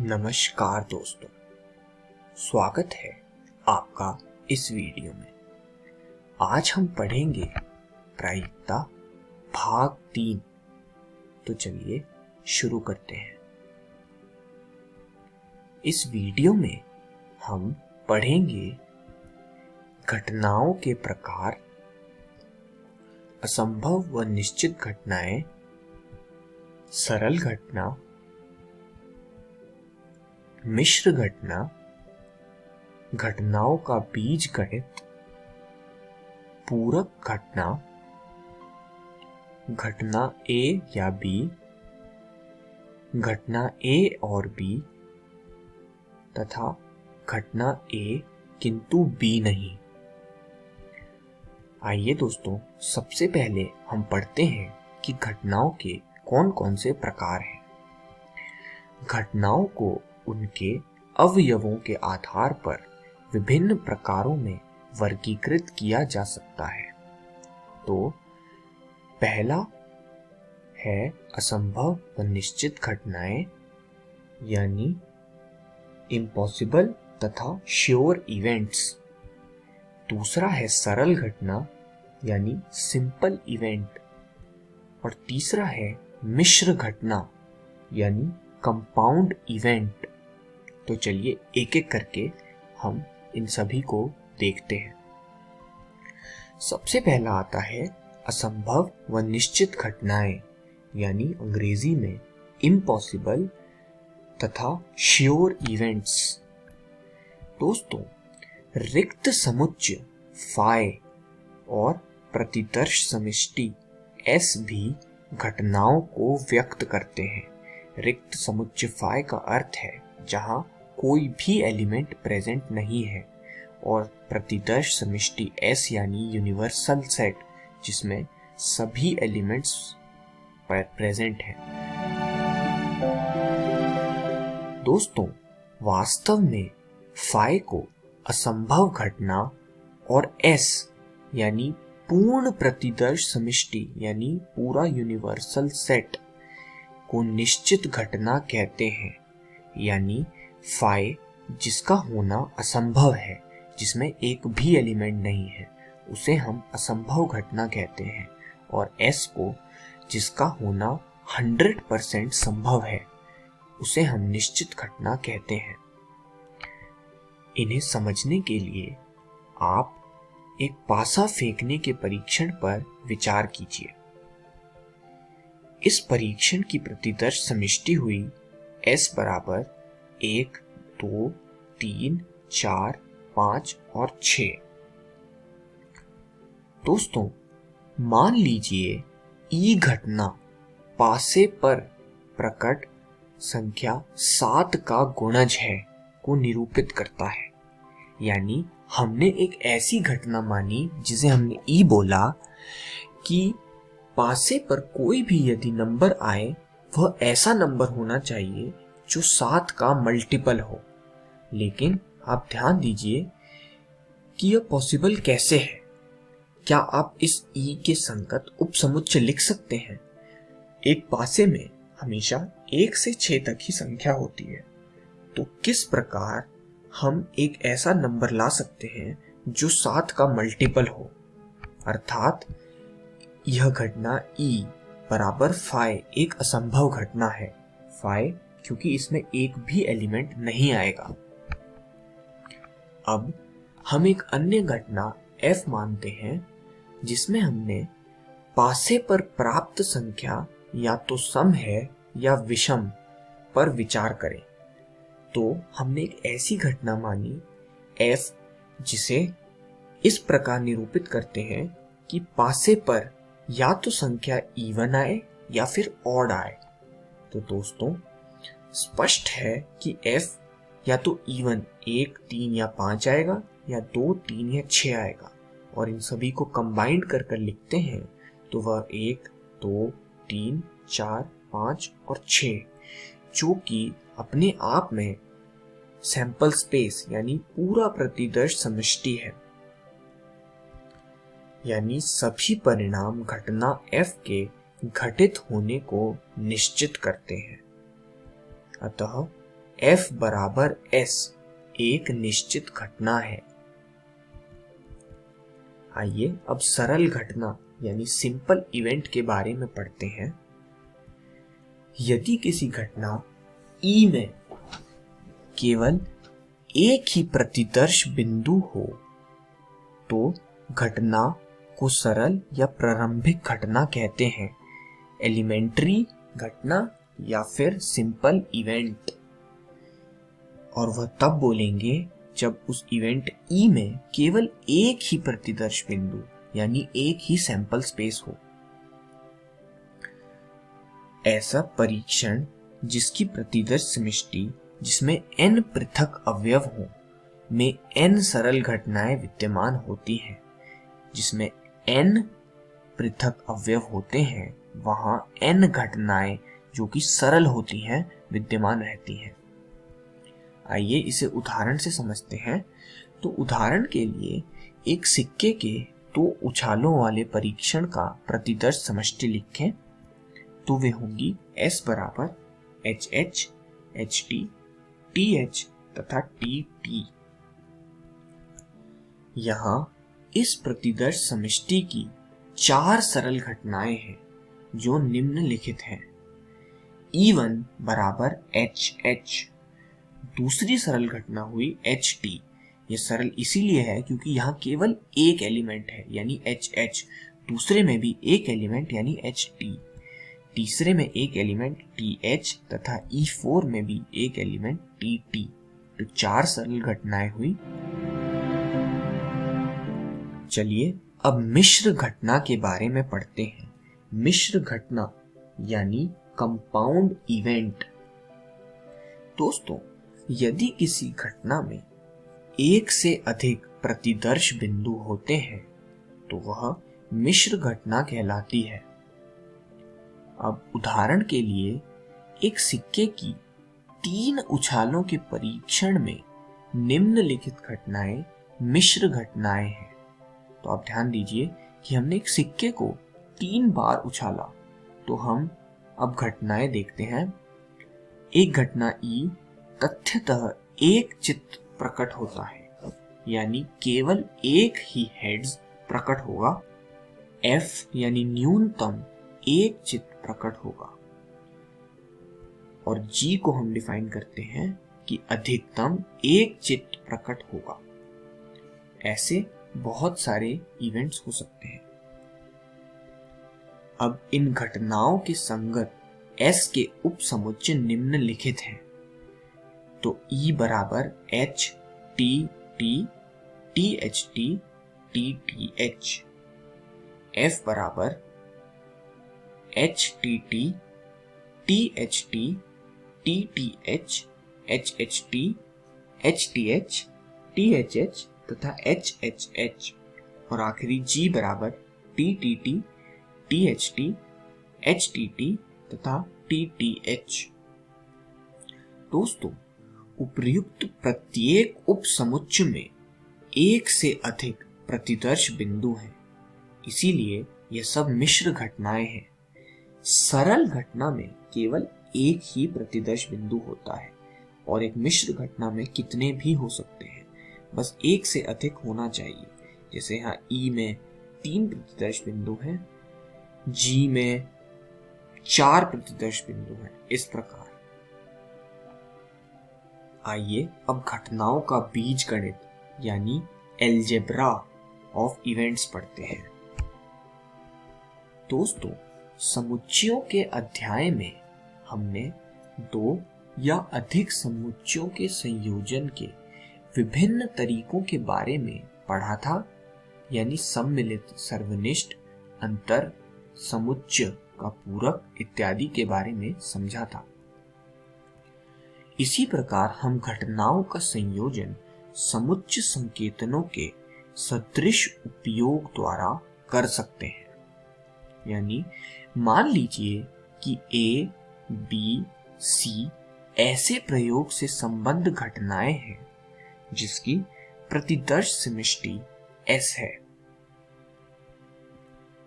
नमस्कार दोस्तों, स्वागत है आपका इस वीडियो में। आज हम पढ़ेंगे प्रायिकता भाग 3। तो चलिए शुरू करते हैं। इस वीडियो में हम पढ़ेंगे घटनाओं के प्रकार, असंभव व निश्चित घटनाएं, सरल घटना, मिश्र घटना, घटनाओं का बीजगणित, पूरक घटना, घटना ए या बी, घटना ए और बी तथा घटना ए किंतु बी नहीं। आइए दोस्तों, सबसे पहले हम पढ़ते हैं कि घटनाओं के कौन कौन से प्रकार हैं। घटनाओं को उनके अवयवों के आधार पर विभिन्न प्रकारों में वर्गीकृत किया जा सकता है। तो पहला है असंभव व निश्चित घटनाएं यानी इम्पॉसिबल तथा श्योर इवेंट्स। दूसरा है सरल घटना यानी सिंपल इवेंट। और तीसरा है मिश्र घटना यानी कंपाउंड इवेंट। तो चलिए एक एक करके हम इन सभी को देखते हैं। सबसे पहला आता है असंभव व निश्चित घटनाएं यानी अंग्रेजी में इम्पॉसिबल तथा श्योर इवेंट्स। दोस्तों, रिक्त समुच्चय फाई और प्रतिदर्श समष्टि एस भी घटनाओं को व्यक्त करते हैं। रिक्त समुच्चय फाई का अर्थ है जहां कोई भी एलिमेंट प्रेजेंट नहीं है, और प्रतिदर्श समष्टि एस यानी यूनिवर्सल सेट जिसमें सभी एलिमेंट्स प्रेजेंट हैं। दोस्तों, वास्तव में फाई को असंभव घटना और एस यानी पूर्ण प्रतिदर्श समष्टि यानी पूरा यूनिवर्सल सेट को निश्चित घटना कहते हैं। यानी फाई जिसका होना असंभव है, जिसमें एक भी एलिमेंट नहीं है, उसे हम असंभव घटना कहते हैं। और एस को जिसका होना 100% संभव है, उसे हम निश्चित घटना कहते हैं। इन्हें समझने के लिए आप एक पासा फेंकने के परीक्षण पर विचार कीजिए। इस परीक्षण की प्रतिदर्श समष्टि हुई S बराबर 1, 2, 3, 4, 5 और 6। दोस्तों, मान लीजिए ई घटना पासे पर प्रकट संख्या 7 का गुणज है को निरूपित करता है। यानी हमने एक ऐसी घटना मानी जिसे हमने ई बोला कि पासे पर कोई भी यदि नंबर आए वह ऐसा नंबर होना चाहिए जो 7 का मल्टीपल हो। लेकिन आप ध्यान दीजिए कि यह पॉसिबल कैसे है। क्या आप इस ई के संगत उपसमुच्चय लिख सकते हैं? एक पासे में हमेशा 1 से 6 तक ही संख्या होती है, तो किस प्रकार हम एक ऐसा नंबर ला सकते हैं जो 7 का मल्टीपल हो? अर्थात यह घटना ई बराबर फाई एक असंभव घटना है। फाई क्योंकि इसमें एक भी एलिमेंट नहीं आएगा। अब हम एक अन्य घटना एफ मानते हैं जिसमें हमने पासे पर प्राप्त संख्या या तो सम है या विषम पर विचार करें। तो हमने एक ऐसी घटना मानी एफ जिसे इस प्रकार निरूपित करते हैं कि पासे पर या तो संख्या इवन आए या फिर ऑड आए। तो दोस्तों, स्पष्ट है कि f या तो इवन 1, 3 या 5 आएगा या 2, 3 या 6 आएगा। और इन सभी को कंबाइंड कर लिखते हैं तो वह 1, 2, 3, 4, 5 और 6, जो कि अपने आप में सैंपल स्पेस यानी पूरा प्रतिदर्श समष्टि है। यानी सभी परिणाम घटना f के घटित होने को निश्चित करते हैं। अतः F बराबर S एक निश्चित घटना है। आइए अब सरल घटना यानी सिंपल इवेंट के बारे में पढ़ते हैं। यदि किसी घटना E में केवल एक ही प्रतिदर्श बिंदु हो तो घटना को सरल या प्रारंभिक घटना कहते हैं, एलिमेंट्री घटना या फिर सिंपल इवेंट। और वह तब बोलेंगे जब उस इवेंट ई में केवल एक ही प्रतिदर्श बिंदु यानी एक ही सैंपल स्पेस हो। ऐसा परीक्षण जिसकी प्रतिदर्श समष्टि जिसमें n पृथक अवयव हो में n सरल घटनाएं विद्यमान होती हैं। जिसमें n पृथक अवयव होते हैं वहां n घटनाएं जो कि सरल होती हैं विद्यमान रहती हैं। आइए इसे उदाहरण से समझते हैं। तो उदाहरण के लिए एक सिक्के के दो उछालों वाले परीक्षण का प्रतिदर्श समष्टि लिखें तो वे होंगी S बराबर HH, HT, TH तथा TT। यहाँ इस प्रतिदर्श समष्टि की 4 सरल घटनाएं हैं जो निम्नलिखित हैं। E1 बराबर HH। दूसरी सरल घटना हुई HT। यह सरल इसीलिए है क्योंकि यहाँ केवल एक एलिमेंट है यानी HH, दूसरे में भी एक एलिमेंट यानी HT, तीसरे में एक एलिमेंट TH तथा E4 में भी एक एलिमेंट TT। तो 4 सरल घटनाएं हुई। चलिए अब मिश्र घटना के बारे में पढ़ते हैं। मिश्र घटना यानी कंपाउंड इवेंट। दोस्तों, यदि किसी घटना में एक से अधिक प्रतिदर्श बिंदु होते हैं तो वह मिश्र घटना कहलाती है। अब उदाहरण के लिए एक सिक्के की 3 उछालों के परीक्षण में निम्नलिखित घटनाएं मिश्र घटनाएं हैं। तो आप ध्यान दीजिए कि हमने एक सिक्के को 3 बार उछाला। तो हम अब घटनाएं देखते हैं। एक घटना E तथ्यतः एक चित्त प्रकट होता है यानी केवल एक ही हेड्स प्रकट होगा। F यानी न्यूनतम एक चित्त प्रकट होगा। और G को हम डिफाइन करते हैं कि अधिकतम एक चित्त प्रकट होगा। ऐसे बहुत सारे इवेंट्स हो सकते हैं। अब इन घटनाओं के संगत S के उपसमुच्चय निम्नलिखित हैं। तो E बराबर H T T THT TTH, F बराबर HTT THT TTH HHT HTH THH तथा HHH। और आखिरी G बराबर TTT THT HTT तथा TTH। दोस्तों, उपर्युक्त प्रत्येक उपसमुच्चय में एक से अधिक प्रतिदर्श बिंदु हैं, इसीलिए यह सब मिश्र घटनाएं हैं। सरल घटना में केवल एक ही प्रतिदर्श बिंदु होता है और एक मिश्र घटना में कितने भी हो सकते हैं, बस एक से अधिक होना चाहिए। जैसे यहाँ E में 3 प्रतिदर्श बिंदु हैं, G में 4 प्रतिदर्श बिंदु हैं। इस प्रकार आइए अब घटनाओं का बीजगणित यानी एलजेब्रा ऑफ इवेंट्स पढ़ते हैं। दोस्तों, समुच्चयों के अध्याय में हमने 2 या अधिक समुच्चयों के संयोजन के विभिन्न तरीकों के बारे में पढ़ा था, यानी सम्मिलित, सर्वनिष्ठ, अंतर, समुच्चय का पूरक इत्यादि के बारे में समझा था। इसी प्रकार हम घटनाओं का संयोजन समुच्चय संकेतनों के सदृश उपयोग द्वारा कर सकते हैं। यानी मान लीजिए कि A, B, C ऐसे प्रयोग से संबद्ध घटनाएं हैं जिसकी प्रतिदर्श समष्टि S है।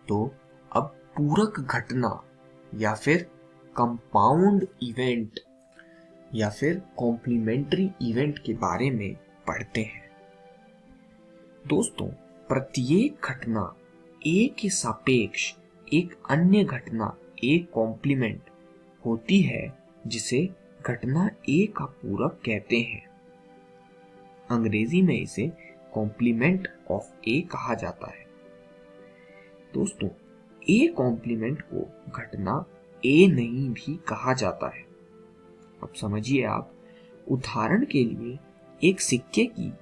तो अब पूरक घटना या फिर कंपाउंड इवेंट या फिर कॉम्प्लीमेंट्री इवेंट के बारे में पढ़ते हैं। दोस्तों, प्रत्येक घटना ए के सापेक्ष एक अन्य घटना ए कॉम्प्लीमेंट होती है जिसे घटना ए का पूरक कहते हैं। अंग्रेजी में इसे कॉम्प्लीमेंट ऑफ ए कहा जाता है। दोस्तों, ए कॉम्प्लीमेंट को घटना ए नहीं भी कहा जाता है। अब समझिए आप, उदाहरण के लिए एक सिक्के की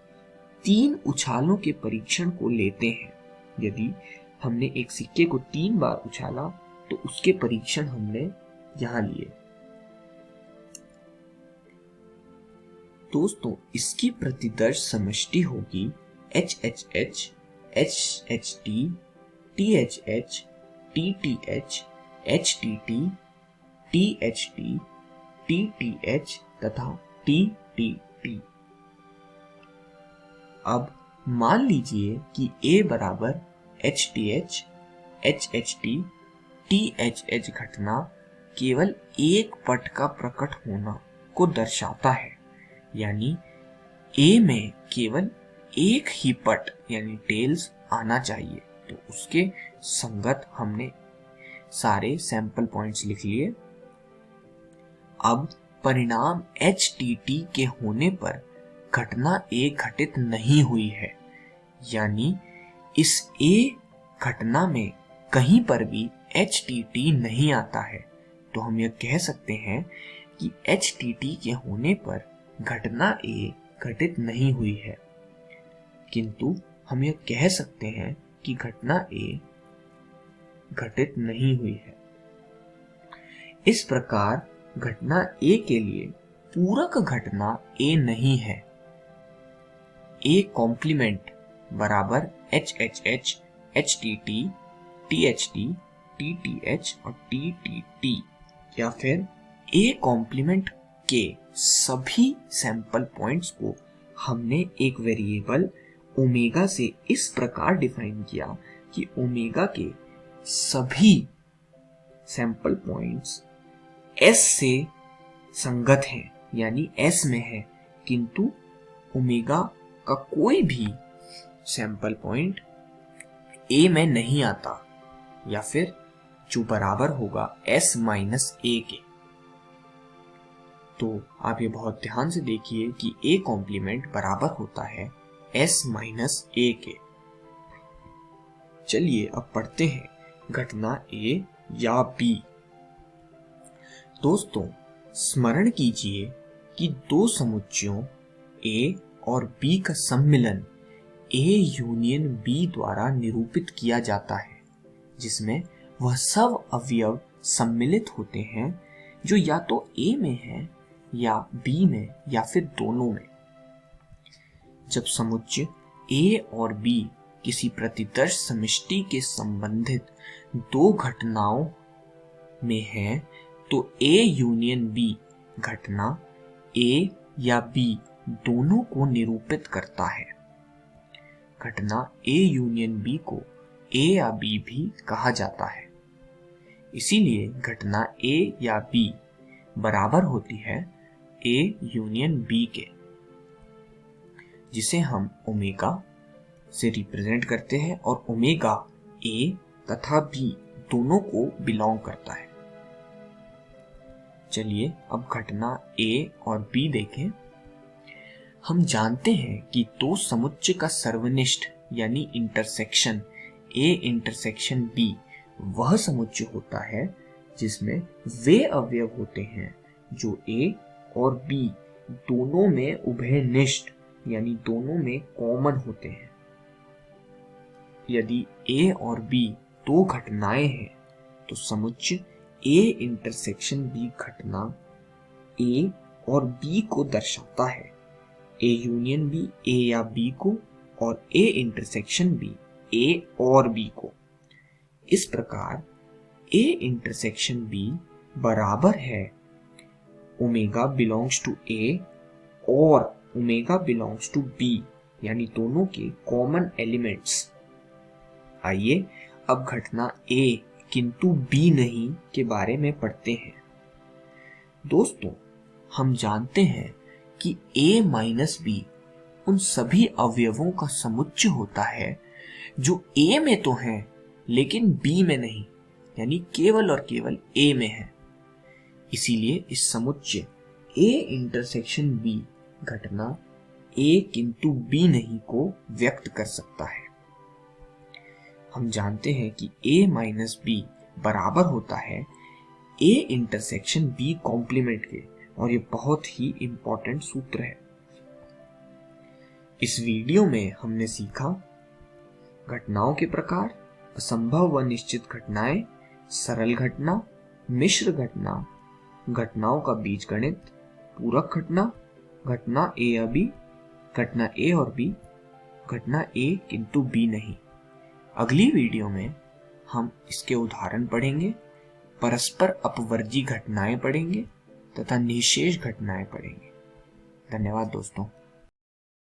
3 उछालों के परीक्षण को लेते हैं। यदि हमने एक सिक्के को 3 बार उछाला तो उसके परीक्षण हमने यहां लिए। दोस्तों, इसकी प्रतिदर्श समष्टि होगी HHH, HHT, THH, TTH, HTT, THT, TTH तथा TTT। अब मान लीजिए कि A बराबर HTH, HHT, THH घटना केवल एक पट का प्रकट होना को दर्शाता है, यानी A में केवल एक ही पट यानी टेल्स आना चाहिए। तो उसके संगत हमने सारे सैंपल पॉइंट्स लिख लिए। अब परिणाम HTT के होने पर घटना A घटित नहीं हुई है, यानी इस A घटना में कहीं पर भी HTT नहीं आता है। तो हम यह कह सकते हैं कि HTT के होने पर घटना A घटित नहीं हुई है, किंतु हम यह कह सकते हैं कि घटना A घटित नहीं हुई है। इस प्रकार घटना A के लिए पूरक घटना A नहीं है। A कॉम्प्लीमेंट बराबर HHH, HTT, THT, TTH और TTT, या फिर A कॉम्प्लीमेंट के सभी सैंपल पॉइंट्स को हमने एक वेरिएबल ओमेगा से इस प्रकार डिफाइन किया कि ओमेगा के सभी सैंपल पॉइंट्स S से संगत हैं, यानी S में है, किंतु ओमेगा का कोई भी सैंपल पॉइंट A में नहीं आता, या फिर जो बराबर होगा S माइनस A के। तो आप ये बहुत ध्यान से देखिए कि A कॉम्प्लीमेंट बराबर होता है S माइनस A के। चलिए अब पढ़ते हैं घटना A या B। दोस्तों, स्मरण कीजिए कि दो समुच्चयों A और B का सम्मिलन A यूनियन B द्वारा निरूपित किया जाता है, जिसमें वह सब अवयव सम्मिलित होते हैं जो या तो A में है या B में या फिर दोनों में। जब समुच्चय A और B किसी प्रतिदर्श समष्टि के संबंधित दो घटनाओं में है तो A यूनियन B घटना A या B दोनों को निरूपित करता है। घटना A यूनियन B को A या B भी कहा जाता है। इसीलिए घटना A या B बराबर होती है A यूनियन B के, जिसे हम ओमेगा से रिप्रेजेंट करते हैं, और ओमेगा A तथा B दोनों को बिलोंग करता है। चलिए अब घटना A और B देखें। हम जानते हैं कि दो समुच्चय का सर्वनिष्ठ यानी इंटरसेक्शन A इंटरसेक्शन B वह समुच्चय होता है जिसमें वे अवयव होते हैं जो A और B दोनों में उभयनिष्ठ यानी दोनों में कॉमन होते हैं। यदि A और B दो घटनाएं हैं तो समुच्चय A इंटरसेक्शन B घटना A और B को दर्शाता है, A यूनियन B A या B को, और A इंटरसेक्शन B A और B को। इस प्रकार A इंटरसेक्शन B बराबर है ओमेगा बिलोंग्स टू A और ओमेगा बिलोंग्स टू B, यानी दोनों के कॉमन एलिमेंट्स। आइए अब घटना A किंतु B नहीं के बारे में पढ़ते हैं। दोस्तों, हम जानते हैं कि a माइनस बी उन सभी अवयवों का समुच्चय होता है जो a में तो हैं लेकिन b में नहीं, यानी केवल और केवल a में है। इसीलिए इस समुच्चय a इंटरसेक्शन b घटना a किंतु b नहीं को व्यक्त कर सकता है। हम जानते हैं कि a माइनस बी बराबर होता है a इंटरसेक्शन b कॉम्प्लीमेंट के, और ये बहुत ही इंपॉर्टेंट सूत्र है। इस वीडियो में हमने सीखा घटनाओं के प्रकार, असंभव व निश्चित घटनाएं, सरल घटना, मिश्र घटना, घटनाओं का बीजगणित, पूरक घटना, घटना ए या बी, घटना ए और बी, घटना ए किंतु बी नहीं। अगली वीडियो में हम इसके उदाहरण पढ़ेंगे, परस्पर अपवर्जी घटनाएं पढ़ेंगे तथा निशेष घटनाएं पढ़ेंगे। धन्यवाद दोस्तों।